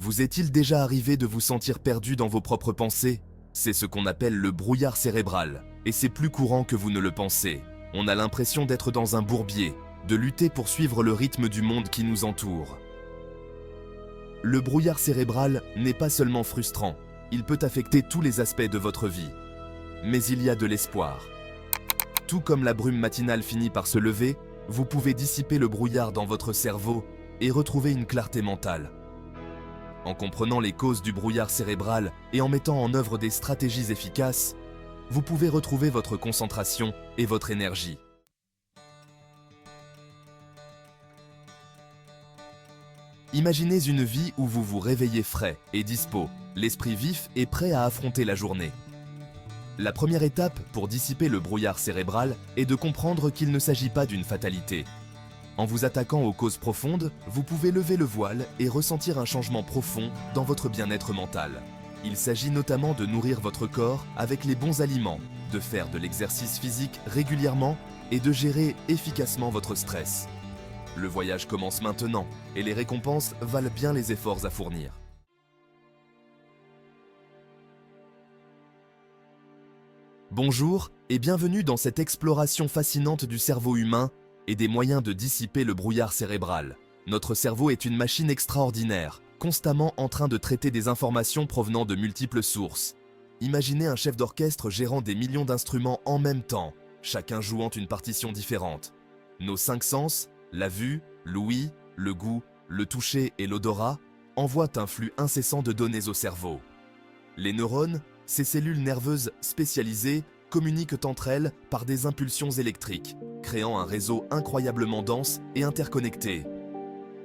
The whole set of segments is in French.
Vous est-il déjà arrivé de vous sentir perdu dans vos propres pensées? C'est ce qu'on appelle le brouillard cérébral, et c'est plus courant que vous ne le pensez. On a l'impression d'être dans un bourbier, de lutter pour suivre le rythme du monde qui nous entoure. Le brouillard cérébral n'est pas seulement frustrant, il peut affecter tous les aspects de votre vie. Mais il y a de l'espoir. Tout comme la brume matinale finit par se lever, vous pouvez dissiper le brouillard dans votre cerveau et retrouver une clarté mentale. En comprenant les causes du brouillard cérébral et en mettant en œuvre des stratégies efficaces, vous pouvez retrouver votre concentration et votre énergie. Imaginez une vie où vous vous réveillez frais et dispo, l'esprit vif et prêt à affronter la journée. La première étape pour dissiper le brouillard cérébral est de comprendre qu'il ne s'agit pas d'une fatalité. En vous attaquant aux causes profondes, vous pouvez lever le voile et ressentir un changement profond dans votre bien-être mental. Il s'agit notamment de nourrir votre corps avec les bons aliments, de faire de l'exercice physique régulièrement et de gérer efficacement votre stress. Le voyage commence maintenant et les récompenses valent bien les efforts à fournir. Bonjour et bienvenue dans cette exploration fascinante du cerveau humain et des moyens de dissiper le brouillard cérébral. Notre cerveau est une machine extraordinaire, constamment en train de traiter des informations provenant de multiples sources. Imaginez un chef d'orchestre gérant des millions d'instruments en même temps, chacun jouant une partition différente. Nos 5 sens, la vue, l'ouïe, le goût, le toucher et l'odorat, envoient un flux incessant de données au cerveau. Les neurones, ces cellules nerveuses spécialisées, communiquent entre elles par des impulsions électriques, créant un réseau incroyablement dense et interconnecté.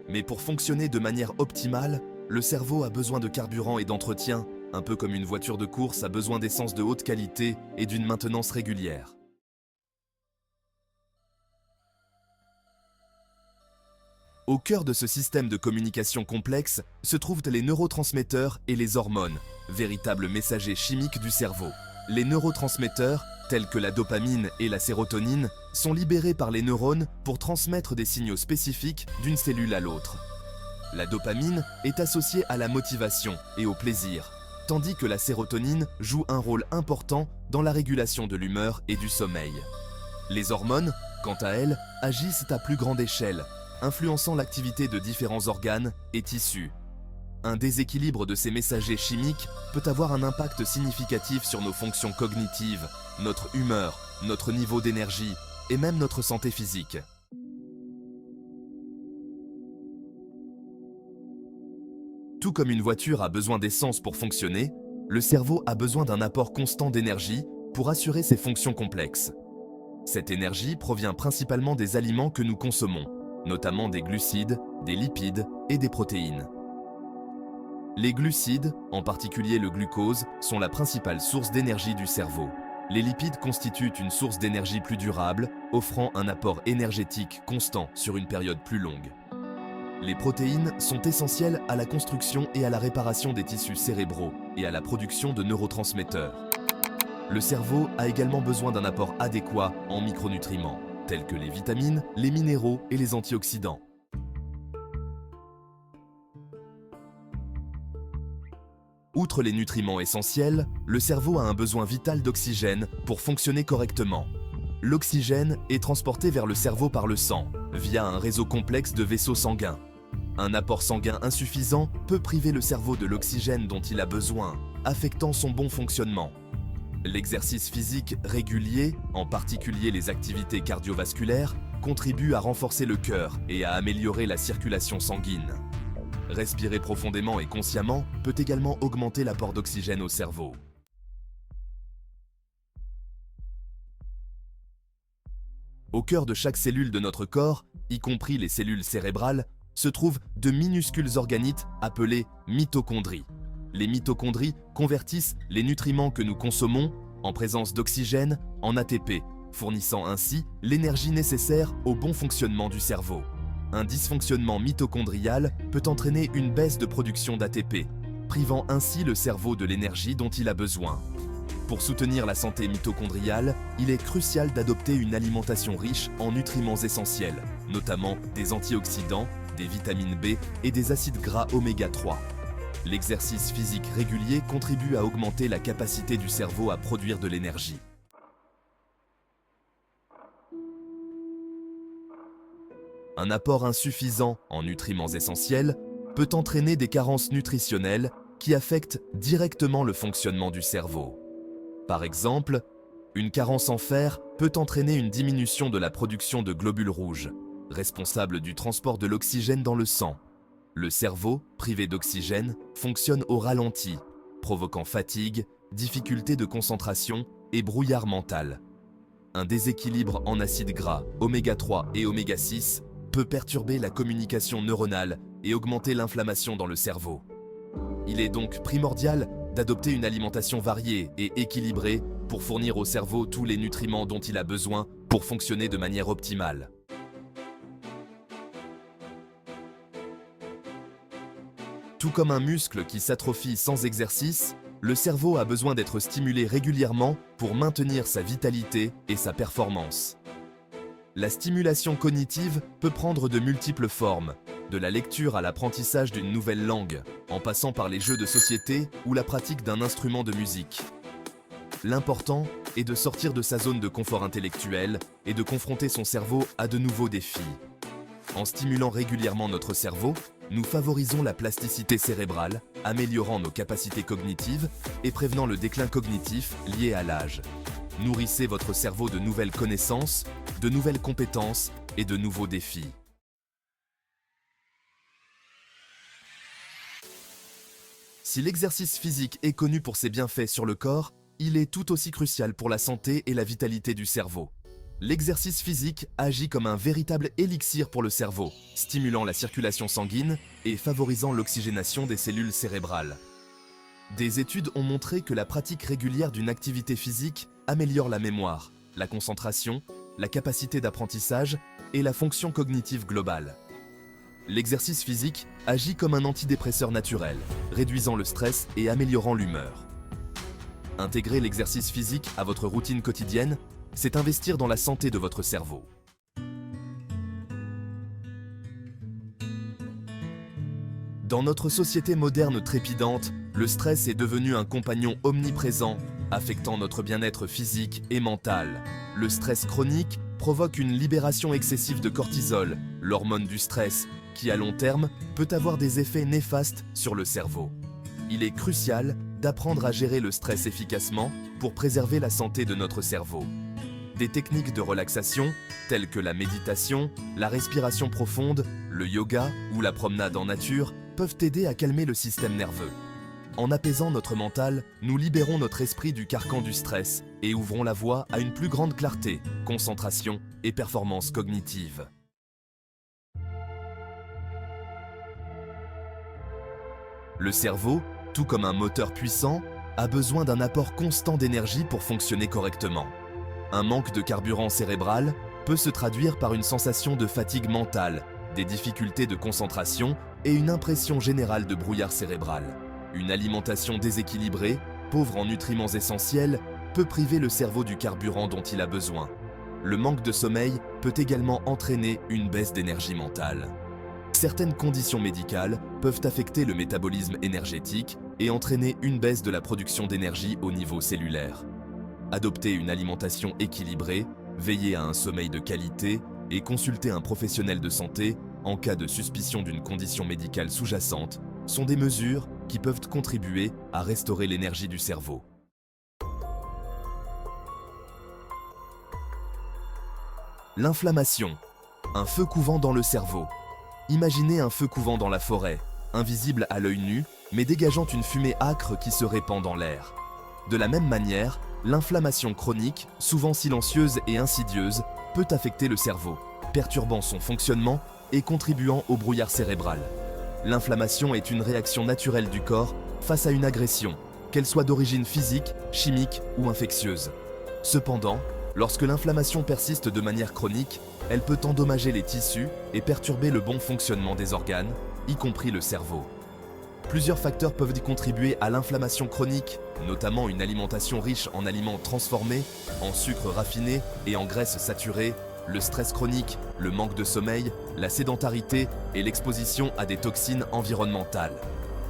Mais pour fonctionner de manière optimale, le cerveau a besoin de carburant et d'entretien, un peu comme une voiture de course a besoin d'essence de haute qualité et d'une maintenance régulière. Au cœur de ce système de communication complexe se trouvent les neurotransmetteurs et les hormones, véritables messagers chimiques du cerveau. Les neurotransmetteurs, tels que la dopamine et la sérotonine, sont libérés par les neurones pour transmettre des signaux spécifiques d'une cellule à l'autre. La dopamine est associée à la motivation et au plaisir, tandis que la sérotonine joue un rôle important dans la régulation de l'humeur et du sommeil. Les hormones, quant à elles, agissent à plus grande échelle, influençant l'activité de différents organes et tissus. Un déséquilibre de ces messagers chimiques peut avoir un impact significatif sur nos fonctions cognitives, notre humeur, notre niveau d'énergie et même notre santé physique. Tout comme une voiture a besoin d'essence pour fonctionner, le cerveau a besoin d'un apport constant d'énergie pour assurer ses fonctions complexes. Cette énergie provient principalement des aliments que nous consommons, notamment des glucides, des lipides et des protéines. Les glucides, en particulier le glucose, sont la principale source d'énergie du cerveau. Les lipides constituent une source d'énergie plus durable, offrant un apport énergétique constant sur une période plus longue. Les protéines sont essentielles à la construction et à la réparation des tissus cérébraux et à la production de neurotransmetteurs. Le cerveau a également besoin d'un apport adéquat en micronutriments, tels que les vitamines, les minéraux et les antioxydants. Outre les nutriments essentiels, le cerveau a un besoin vital d'oxygène pour fonctionner correctement. L'oxygène est transporté vers le cerveau par le sang, via un réseau complexe de vaisseaux sanguins. Un apport sanguin insuffisant peut priver le cerveau de l'oxygène dont il a besoin, affectant son bon fonctionnement. L'exercice physique régulier, en particulier les activités cardiovasculaires, contribue à renforcer le cœur et à améliorer la circulation sanguine. Respirer profondément et consciemment peut également augmenter l'apport d'oxygène au cerveau. Au cœur de chaque cellule de notre corps, y compris les cellules cérébrales, se trouvent de minuscules organites appelés mitochondries. Les mitochondries convertissent les nutriments que nous consommons, en présence d'oxygène, en ATP, fournissant ainsi l'énergie nécessaire au bon fonctionnement du cerveau. Un dysfonctionnement mitochondrial peut entraîner une baisse de production d'ATP, privant ainsi le cerveau de l'énergie dont il a besoin. Pour soutenir la santé mitochondriale, il est crucial d'adopter une alimentation riche en nutriments essentiels, notamment des antioxydants, des vitamines B et des acides gras oméga 3. L'exercice physique régulier contribue à augmenter la capacité du cerveau à produire de l'énergie. Un apport insuffisant en nutriments essentiels peut entraîner des carences nutritionnelles qui affectent directement le fonctionnement du cerveau. Par exemple, une carence en fer peut entraîner une diminution de la production de globules rouges, responsables du transport de l'oxygène dans le sang. Le cerveau, privé d'oxygène, fonctionne au ralenti, provoquant fatigue, difficultés de concentration et brouillard mental. Un déséquilibre en acides gras, oméga 3 et oméga 6 peut perturber la communication neuronale et augmenter l'inflammation dans le cerveau. Il est donc primordial d'adopter une alimentation variée et équilibrée pour fournir au cerveau tous les nutriments dont il a besoin pour fonctionner de manière optimale. Tout comme un muscle qui s'atrophie sans exercice, le cerveau a besoin d'être stimulé régulièrement pour maintenir sa vitalité et sa performance. La stimulation cognitive peut prendre de multiples formes, de la lecture à l'apprentissage d'une nouvelle langue, en passant par les jeux de société ou la pratique d'un instrument de musique. L'important est de sortir de sa zone de confort intellectuel et de confronter son cerveau à de nouveaux défis. En stimulant régulièrement notre cerveau, nous favorisons la plasticité cérébrale, améliorant nos capacités cognitives et prévenant le déclin cognitif lié à l'âge. Nourrissez votre cerveau de nouvelles connaissances, de nouvelles compétences et de nouveaux défis. Si l'exercice physique est connu pour ses bienfaits sur le corps, il est tout aussi crucial pour la santé et la vitalité du cerveau. L'exercice physique agit comme un véritable élixir pour le cerveau, stimulant la circulation sanguine et favorisant l'oxygénation des cellules cérébrales. Des études ont montré que la pratique régulière d'une activité physique améliore la mémoire, la concentration, la capacité d'apprentissage et la fonction cognitive globale. L'exercice physique agit comme un antidépresseur naturel, réduisant le stress et améliorant l'humeur. Intégrer l'exercice physique à votre routine quotidienne, c'est investir dans la santé de votre cerveau. Dans notre société moderne trépidante, le stress est devenu un compagnon omniprésent, affectant notre bien-être physique et mental. Le stress chronique provoque une libération excessive de cortisol, l'hormone du stress, qui à long terme peut avoir des effets néfastes sur le cerveau. Il est crucial d'apprendre à gérer le stress efficacement pour préserver la santé de notre cerveau. Des techniques de relaxation, telles que la méditation, la respiration profonde, le yoga ou la promenade en nature, peuvent aider à calmer le système nerveux. En apaisant notre mental, nous libérons notre esprit du carcan du stress et ouvrons la voie à une plus grande clarté, concentration et performance cognitive. Le cerveau, tout comme un moteur puissant, a besoin d'un apport constant d'énergie pour fonctionner correctement. Un manque de carburant cérébral peut se traduire par une sensation de fatigue mentale, des difficultés de concentration et une impression générale de brouillard cérébral. Une alimentation déséquilibrée, pauvre en nutriments essentiels, peut priver le cerveau du carburant dont il a besoin. Le manque de sommeil peut également entraîner une baisse d'énergie mentale. Certaines conditions médicales peuvent affecter le métabolisme énergétique et entraîner une baisse de la production d'énergie au niveau cellulaire. Adopter une alimentation équilibrée, veiller à un sommeil de qualité et consulter un professionnel de santé en cas de suspicion d'une condition médicale sous-jacente sont des mesures qui peuvent contribuer à restaurer l'énergie du cerveau. L'inflammation, un feu couvant dans le cerveau. Imaginez un feu couvant dans la forêt, invisible à l'œil nu, mais dégageant une fumée âcre qui se répand dans l'air. De la même manière, l'inflammation chronique, souvent silencieuse et insidieuse, peut affecter le cerveau, perturbant son fonctionnement et contribuant au brouillard cérébral. L'inflammation est une réaction naturelle du corps face à une agression, qu'elle soit d'origine physique, chimique ou infectieuse. Cependant, lorsque l'inflammation persiste de manière chronique, elle peut endommager les tissus et perturber le bon fonctionnement des organes, y compris le cerveau. Plusieurs facteurs peuvent y contribuer à l'inflammation chronique, notamment une alimentation riche en aliments transformés, en sucres raffinés et en graisses saturées, le stress chronique, le manque de sommeil, la sédentarité et l'exposition à des toxines environnementales.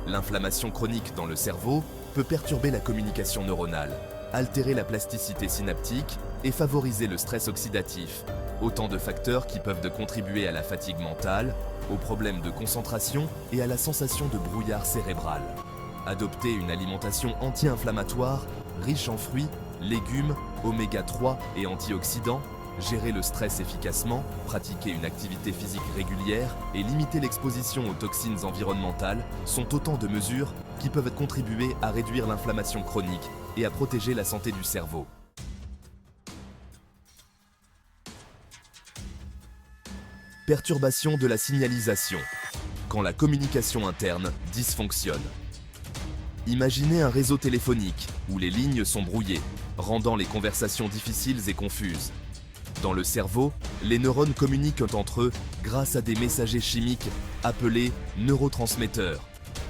L'inflammation chronique dans le cerveau peut perturber la communication neuronale, altérer la plasticité synaptique et favoriser le stress oxydatif. Autant de facteurs qui peuvent contribuer à la fatigue mentale, aux problèmes de concentration et à la sensation de brouillard cérébral. Adopter une alimentation anti-inflammatoire, riche en fruits, légumes, oméga 3 et antioxydants, gérer le stress efficacement, pratiquer une activité physique régulière et limiter l'exposition aux toxines environnementales sont autant de mesures qui peuvent contribuer à réduire l'inflammation chronique et à protéger la santé du cerveau. Perturbation de la signalisation. Quand la communication interne dysfonctionne. Imaginez un réseau téléphonique où les lignes sont brouillées, rendant les conversations difficiles et confuses. Dans le cerveau, les neurones communiquent entre eux grâce à des messagers chimiques appelés neurotransmetteurs.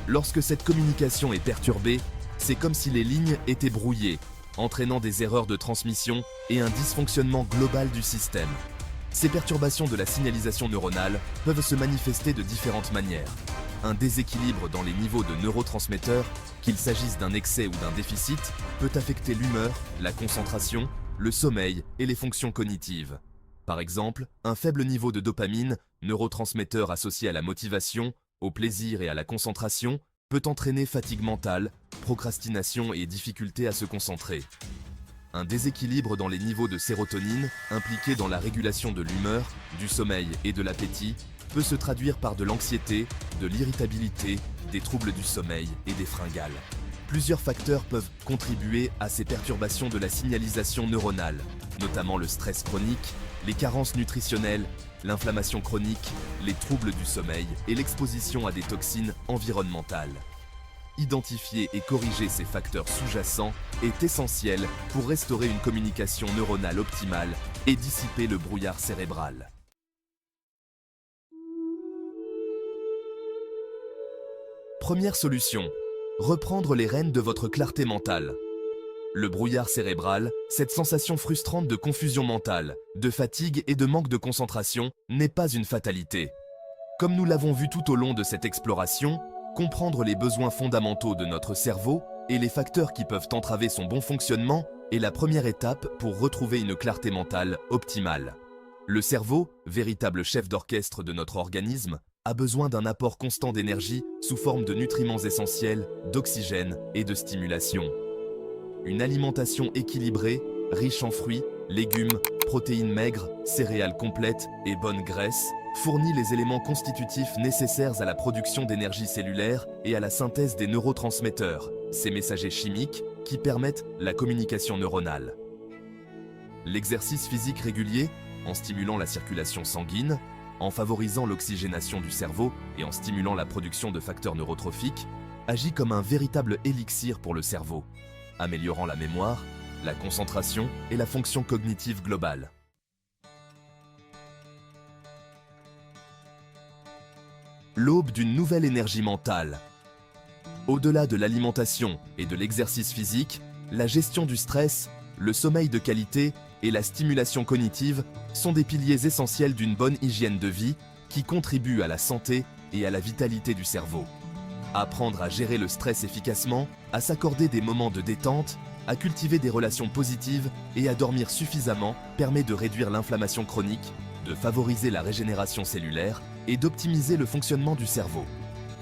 Lorsque cette communication est perturbée, c'est comme si les lignes étaient brouillées, entraînant des erreurs de transmission et un dysfonctionnement global du système. Ces perturbations de la signalisation neuronale peuvent se manifester de différentes manières. Un déséquilibre dans les niveaux de neurotransmetteurs, qu'il s'agisse d'un excès ou d'un déficit, peut affecter l'humeur, la concentration, le sommeil et les fonctions cognitives. Par exemple, un faible niveau de dopamine, neurotransmetteur associé à la motivation, au plaisir et à la concentration, peut entraîner fatigue mentale, procrastination et difficulté à se concentrer. Un déséquilibre dans les niveaux de sérotonine, impliqué dans la régulation de l'humeur, du sommeil et de l'appétit, peut se traduire par de l'anxiété, de l'irritabilité, des troubles du sommeil et des fringales. Plusieurs facteurs peuvent contribuer à ces perturbations de la signalisation neuronale, notamment le stress chronique, les carences nutritionnelles, l'inflammation chronique, les troubles du sommeil et l'exposition à des toxines environnementales. Identifier et corriger ces facteurs sous-jacents est essentiel pour restaurer une communication neuronale optimale et dissiper le brouillard cérébral. Première solution, reprendre les rênes de votre clarté mentale. Le brouillard cérébral, cette sensation frustrante de confusion mentale, de fatigue et de manque de concentration, n'est pas une fatalité. Comme nous l'avons vu tout au long de cette exploration, comprendre les besoins fondamentaux de notre cerveau et les facteurs qui peuvent entraver son bon fonctionnement est la première étape pour retrouver une clarté mentale optimale. Le cerveau, véritable chef d'orchestre de notre organisme, a besoin d'un apport constant d'énergie sous forme de nutriments essentiels, d'oxygène et de stimulation. Une alimentation équilibrée, riche en fruits, légumes, protéines maigres, céréales complètes et bonnes graisses, fournit les éléments constitutifs nécessaires à la production d'énergie cellulaire et à la synthèse des neurotransmetteurs, ces messagers chimiques qui permettent la communication neuronale. L'exercice physique régulier, en stimulant la circulation sanguine, en favorisant l'oxygénation du cerveau et en stimulant la production de facteurs neurotrophiques, agit comme un véritable élixir pour le cerveau, améliorant la mémoire, la concentration et la fonction cognitive globale. L'aube d'une nouvelle énergie mentale. Au-delà de l'alimentation et de l'exercice physique, la gestion du stress, le sommeil de qualité et la stimulation cognitive sont des piliers essentiels d'une bonne hygiène de vie qui contribuent à la santé et à la vitalité du cerveau. Apprendre à gérer le stress efficacement, à s'accorder des moments de détente, à cultiver des relations positives et à dormir suffisamment permet de réduire l'inflammation chronique, de favoriser la régénération cellulaire et d'optimiser le fonctionnement du cerveau.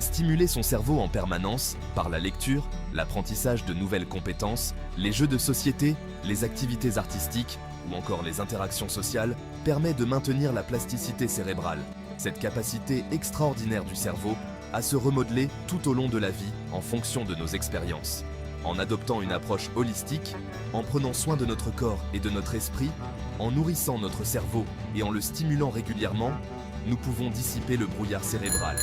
Stimuler son cerveau en permanence, par la lecture, l'apprentissage de nouvelles compétences, les jeux de société, les activités artistiques ou encore les interactions sociales, permet de maintenir la plasticité cérébrale, cette capacité extraordinaire du cerveau à se remodeler tout au long de la vie en fonction de nos expériences. En adoptant une approche holistique, en prenant soin de notre corps et de notre esprit, en nourrissant notre cerveau et en le stimulant régulièrement, nous pouvons dissiper le brouillard cérébral,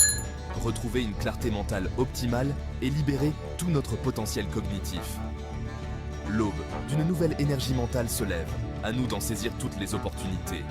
retrouver une clarté mentale optimale et libérer tout notre potentiel cognitif. L'aube d'une nouvelle énergie mentale se lève, à nous d'en saisir toutes les opportunités.